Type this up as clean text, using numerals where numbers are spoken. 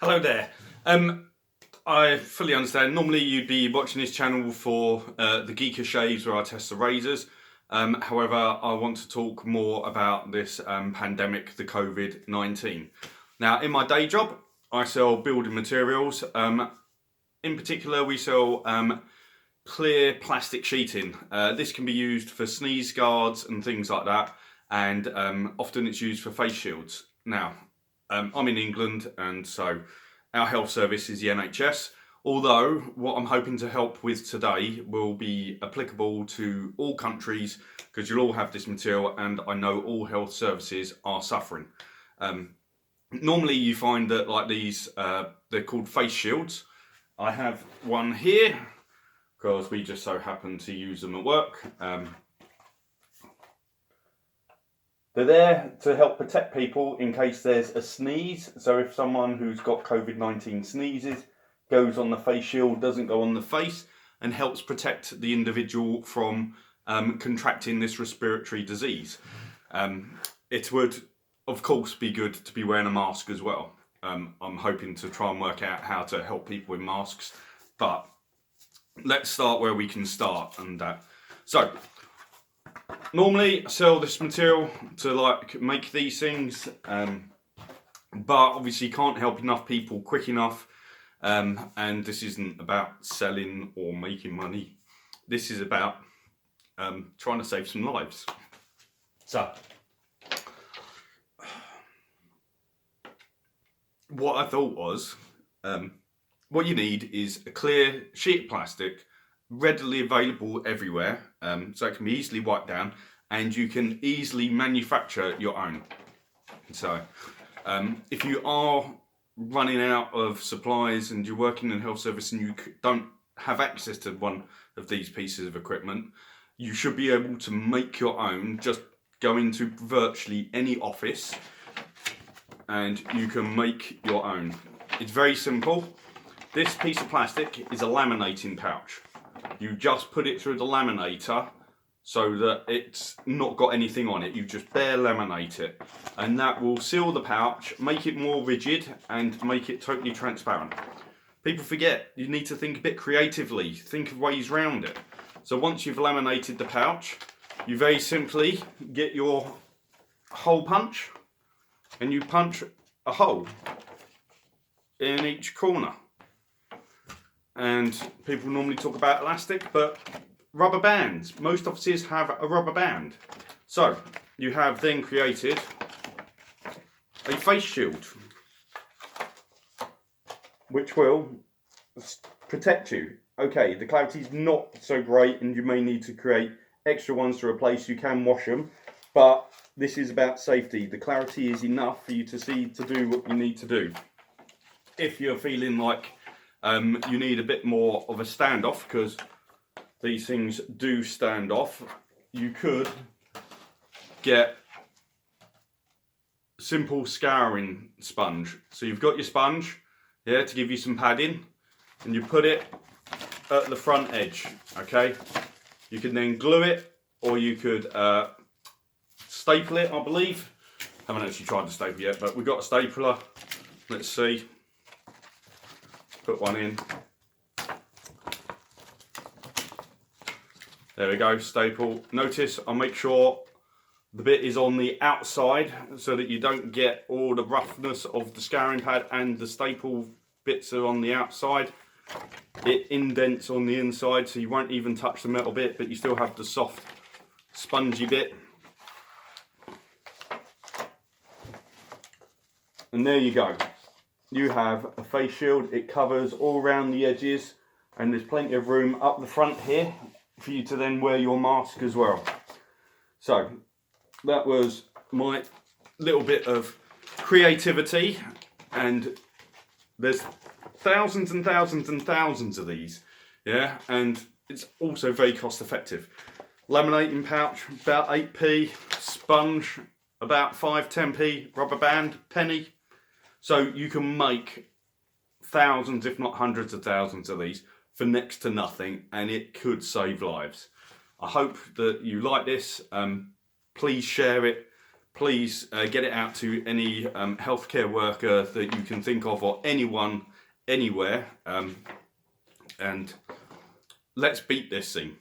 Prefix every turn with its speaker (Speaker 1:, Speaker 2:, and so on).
Speaker 1: Hello there. I fully understand. Normally, you'd be watching this channel for the Geeker Shaves where I test the razors. However, I want to talk more about this pandemic, the COVID-19. Now, in my day job, I sell building materials. In particular, we sell clear plastic sheeting. This can be used for sneeze guards and things like that, and often it's used for face shields. Now, I'm in England, and so our health service is the NHS, although what I'm hoping to help with today will be applicable to all countries because you'll all have this material, and I know all health services are suffering. Normally you find that like these, they're called face shields. I have one here because we just so happen to use them at work. They're there to help protect people in case there's a sneeze. So if someone who's got COVID-19 sneezes, goes on the face shield, doesn't go on the face, and helps protect the individual from contracting this respiratory disease. It would, of course, be good to be wearing a mask as well. I'm hoping to try and work out how to help people with masks, but let's start where we can start. And so normally I sell this material to like make these things, but obviously can't help enough people quick enough, and this isn't about selling or making money. This is about trying to save some lives. So what I thought was, what you need is a clear sheet of plastic, readily available everywhere, so it can be easily wiped down, and you can easily manufacture your own. So if you are running out of supplies and you're working in health service and you don't have access to one of these pieces of equipment, you should be able to make your own. Just go into virtually any office and you can make your own. It's very simple. This piece of plastic is a laminating pouch. You just put it through the laminator so that it's not got anything on it. You just bare laminate it, and that will seal the pouch, make it more rigid, and make it totally transparent. People forget you need to think a bit creatively, think of ways around it. So once you've laminated the pouch, you very simply get your hole punch and you punch a hole in each corner. And people normally talk about elastic, but rubber bands. Most offices have a rubber band. So you have then created a face shield, which will protect you. Okay, the clarity is not so great and you may need to create extra ones to replace. You can wash them, but this is about safety. The clarity is enough for you to see to do what you need to do. If you're feeling like you need a bit more of a standoff, because these things do stand off, you could get simple scouring sponge. So you've got your sponge here to give you some padding, and you put it at the front edge. Okay, you can then glue it, or you could staple it. I believe, haven't actually tried the staple yet, but we've got a stapler. Let's see. Put one in. There we go, staple. Notice I'll make sure the bit is on the outside so that you don't get all the roughness of the scouring pad, and the staple bits are on the outside. It indents on the inside, so you won't even touch the metal bit, but you still have the soft, spongy bit. And there you go. You have a face shield. It covers all around the edges, and there's plenty of room up the front here for you to then wear your mask as well. So that was my little bit of creativity, and there's thousands and thousands and thousands of these, yeah, and it's also very cost effective. Laminating pouch about 8p, sponge about 5-10p, rubber band penny. So you can make thousands, if not hundreds of thousands of these for next to nothing, and it could save lives. I hope that you like this. Please share it. please get it out to any healthcare worker that you can think of, or anyone, anywhere, and let's beat this thing.